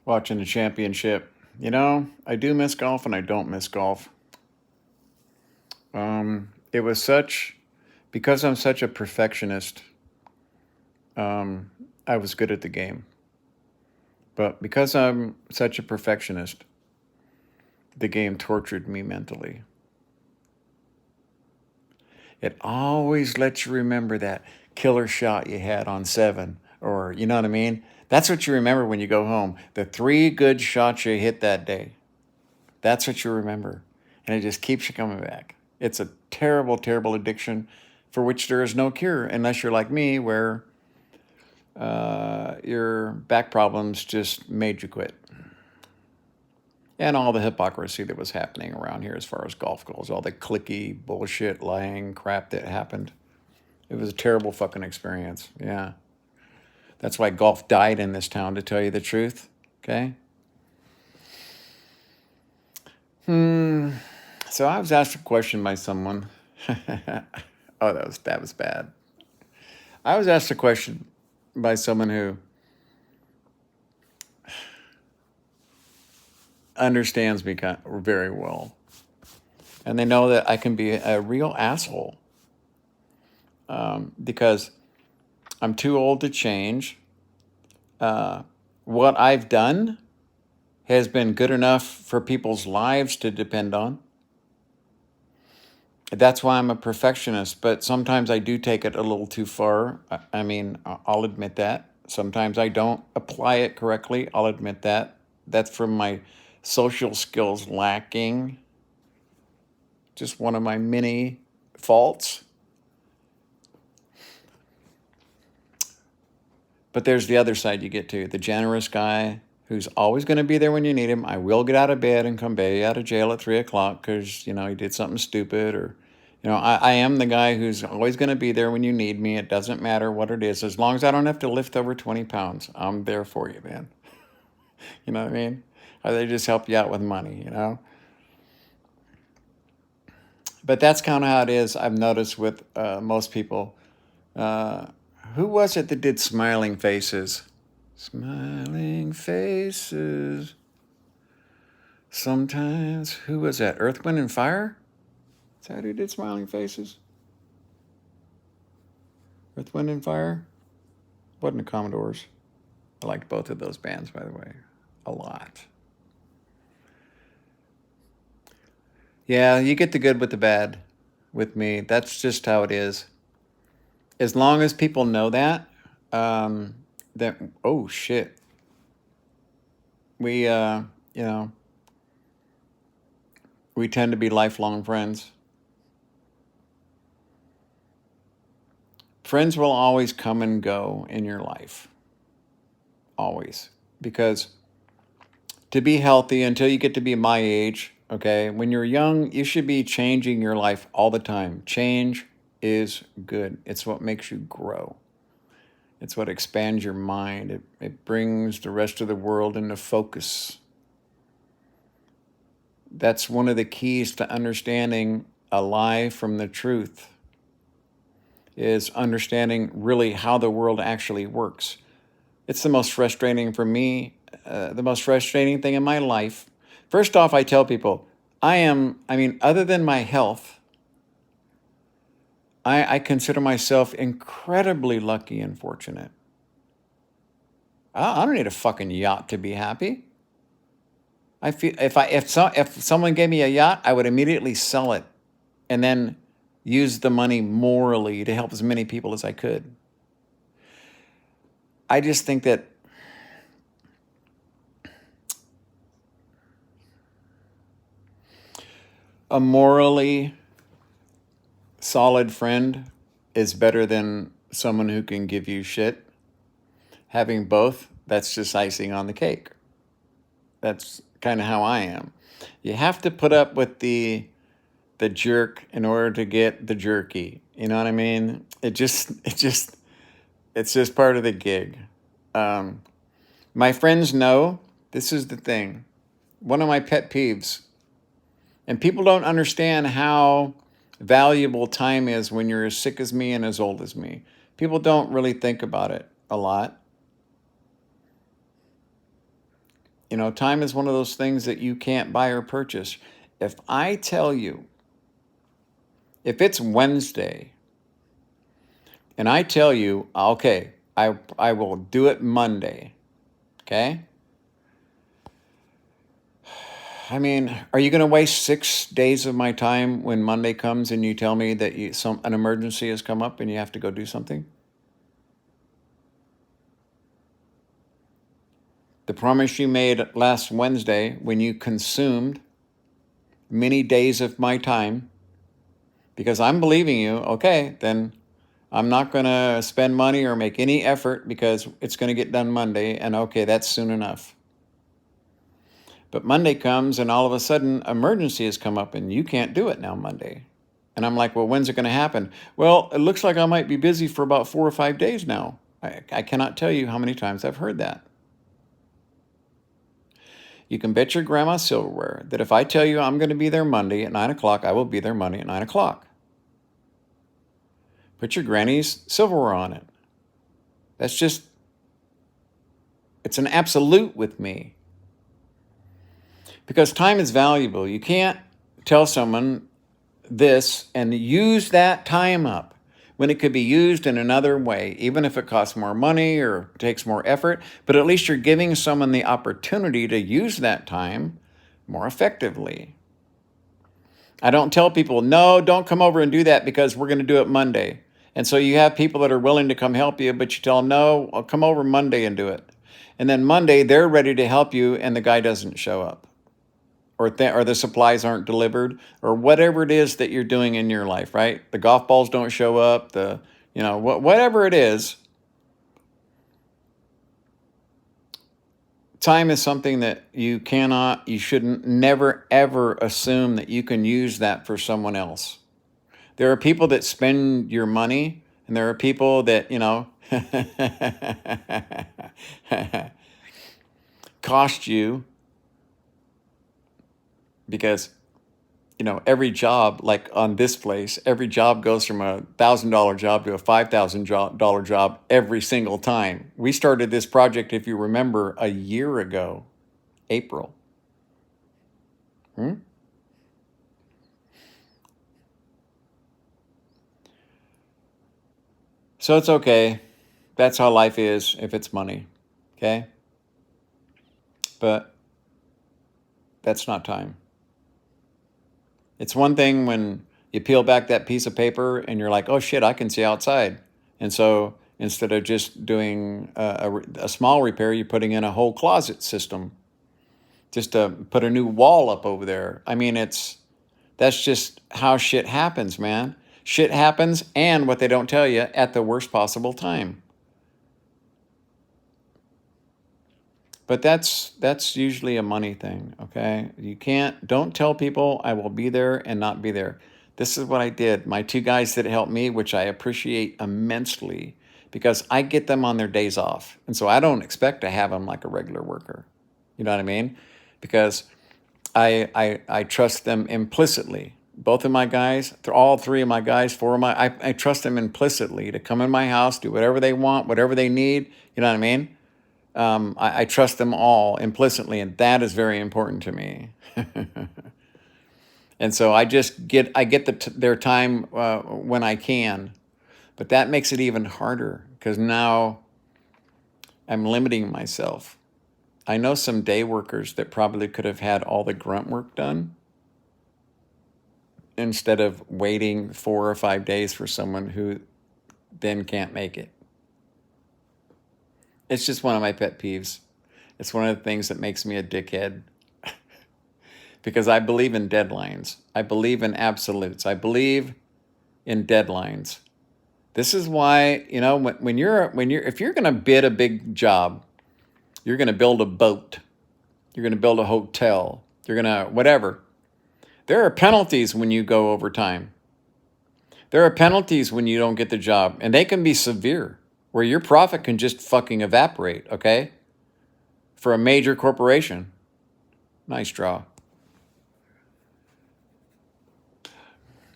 watching the championship. You know, I do miss golf and I don't miss golf. It was such, because I'm such a perfectionist, um, I was good at the game. But because I'm such a perfectionist, the game tortured me mentally. It always lets you remember that killer shot you had on seven, or you know what I mean? That's what you remember when you go home. The three good shots you hit that day. That's what you remember. And it just keeps you coming back. It's a terrible, terrible addiction for which there is no cure unless you're like me, where your back problems just made you quit. And all the hypocrisy that was happening around here as far as golf goes, all the clicky bullshit, lying crap that happened. It was a terrible fucking experience. Yeah. That's why golf died in this town, to tell you the truth. Okay. So I was asked a question by someone. Oh, that was bad. I was asked a question by someone who understands me very well, and they know that I can be a real asshole because I'm too old to change. What I've done has been good enough for people's lives to depend on. That's why I'm a perfectionist, but sometimes I do take it a little too far. I mean, I'll admit that. Sometimes I don't apply it correctly. I'll admit that. That's from my social skills lacking. Just one of my many faults. But there's the other side you get to, the generous guy who's always going to be there when you need him. I will get out of bed and come bail you out of jail at 3 o'clock because, you know, you did something stupid, or, you know, I am the guy who's always going to be there when you need me. It doesn't matter what it is. As long as I don't have to lift over 20 pounds, I'm there for you, man. You know what I mean? Or they just help you out with money, you know? But that's kind of how it is, I've noticed with most people. Uh, who was it that did Smiling Faces? Smiling Faces. Sometimes, who was that? Earth, Wind, and Fire? Is that who did Smiling Faces? Earth, Wind, and Fire? Wasn't the Commodores. I liked both of those bands, by the way, a lot. Yeah, you get the good with the bad with me. That's just how it is. As long as people know that, um, that, oh shit, we, you know, we tend to be lifelong friends. Friends will always come and go in your life. Always. Because to be healthy until you get to be my age, okay, when you're young, you should be changing your life all the time. Change is good, it's what makes you grow. It's what expands your mind. It brings the rest of the world into focus. That's one of the keys to understanding a lie from the truth, is understanding really how the world actually works. It's the most frustrating for me, the most frustrating thing in my life. First off, I tell people, I mean, other than my health, I consider myself incredibly lucky and fortunate. I don't need a fucking yacht to be happy. I feel if someone gave me a yacht, I would immediately sell it and then use the money morally to help as many people as I could. I just think that a morally solid friend is better than someone who can give you shit. Having both, that's just icing on the cake. That's kind of how I am. You have to put up with the jerk in order to get the jerky. You know what I mean? It's just part of the gig. Um, my friends know this is the thing. One of my pet peeves, and people don't understand how valuable time is when you're as sick as me and as old as me. People don't really think about it a lot. Time is one of those things that you can't buy or purchase. If I tell you, if it's Wednesday and I tell you, okay, I will do it Monday, okay? I mean, are you going to waste 6 days of my time when Monday comes and you tell me that an emergency has come up and you have to go do something? The promise you made last Wednesday when you consumed many days of my time, because I'm believing you, okay, then I'm not going to spend money or make any effort because it's going to get done Monday, and okay, that's soon enough. But Monday comes and all of a sudden emergency has come up and you can't do it now Monday. And I'm like, well, when's it going to happen? Well, it looks like I might be busy for about 4 or 5 days now. I cannot tell you how many times I've heard that. You can bet your grandma's silverware that if I tell you I'm going to be there Monday at 9 o'clock, I will be there Monday at 9 o'clock. Put your granny's silverware on it. It's an absolute with me. Because time is valuable. You can't tell someone this and use that time up when it could be used in another way, even if it costs more money or takes more effort. But at least you're giving someone the opportunity to use that time more effectively. I don't tell people, no, don't come over and do that because we're going to do it Monday. And so you have people that are willing to come help you, but you tell them, no, I'll come over Monday and do it. And then Monday, they're ready to help you, and the guy doesn't show up. Or the supplies aren't delivered, or whatever it is that you're doing in your life, right? The golf balls don't show up, whatever it is. Time is something that you shouldn't, never, ever assume that you can use that for someone else. There are people that spend your money, and there are people that, cost you because, every job, like on this place, every job goes from a $1,000 job to a $5,000 job every single time. We started this project, if you remember, a year ago, April. So it's okay. That's how life is if it's money, okay? But that's not time. It's one thing when you peel back that piece of paper and you're like, oh shit, I can see outside. And so instead of just doing a small repair, you're putting in a whole closet system just to put a new wall up over there. I mean, that's just how shit happens, man. Shit happens, and what they don't tell you, at the worst possible time. But that's usually a money thing, okay? Don't tell people I will be there and not be there. This is what I did. My 2 guys that helped me, which I appreciate immensely, because I get them on their days off. And so I don't expect to have them like a regular worker. You know what I mean? Because I trust them implicitly. Both of my guys, all 3 of my guys, 4 of I trust them implicitly to come in my house, do whatever they want, whatever they need. You know what I mean? I trust them all implicitly, and that is very important to me. And so I get their time when I can, but that makes it even harder because now I'm limiting myself. I know some day workers that probably could have had all the grunt work done instead of waiting 4 or 5 days for someone who then can't make it. It's just one of my pet peeves. It's one of the things that makes me a dickhead. Because I believe in deadlines. I believe in absolutes. I believe in deadlines. This is why, if you're going to bid a big job, you're going to build a boat, you're going to build a hotel, you're going to whatever. There are penalties when you go over time. There are penalties when you don't get the job, and they can be severe, where your profit can just fucking evaporate, okay? For a major corporation. Nice draw.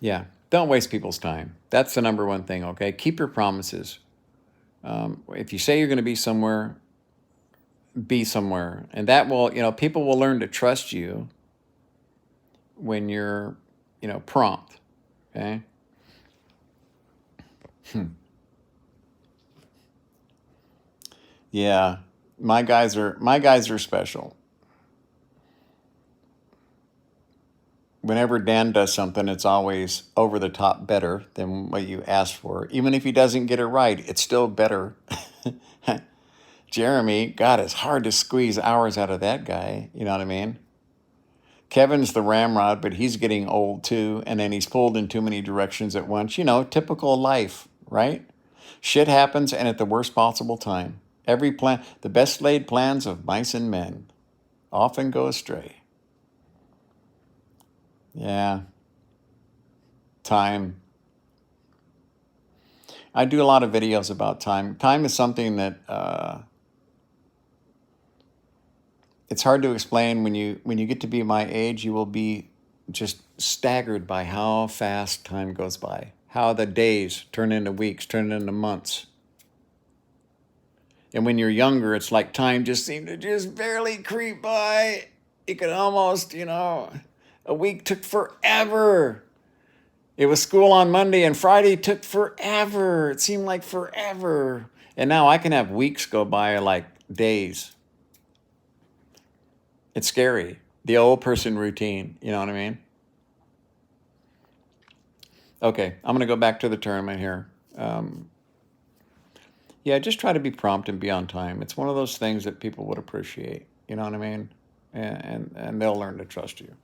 Yeah, don't waste people's time. That's the number one thing, okay? Keep your promises. If you say you're going to be somewhere, be somewhere. And that will, people will learn to trust you when you're, prompt. Okay. Yeah. My guys are special. Whenever Dan does something, it's always over the top better than what you asked for. Even if he doesn't get it right, it's still better. Jeremy, God, it's hard to squeeze hours out of that guy. You know what I mean? Kevin's the ramrod, but he's getting old too, and then he's pulled in too many directions at once. Typical life, right? Shit happens, and at the worst possible time. The best laid plans of mice and men often go astray. Yeah, time. I do a lot of videos about time. Time is something that it's hard to explain. When you get to be my age, you will be just staggered by how fast time goes by, how the days turn into weeks, turn into months. And when you're younger, it's like time just seemed to just barely creep by. You could almost, a week took forever. It was school on Monday and Friday took forever. It seemed like forever. And now I can have weeks go by like days. It's scary. The old person routine. You know what I mean? Okay, I'm going to go back to the tournament here. Yeah, just try to be prompt and be on time. It's one of those things that people would appreciate. You know what I mean? And they'll learn to trust you.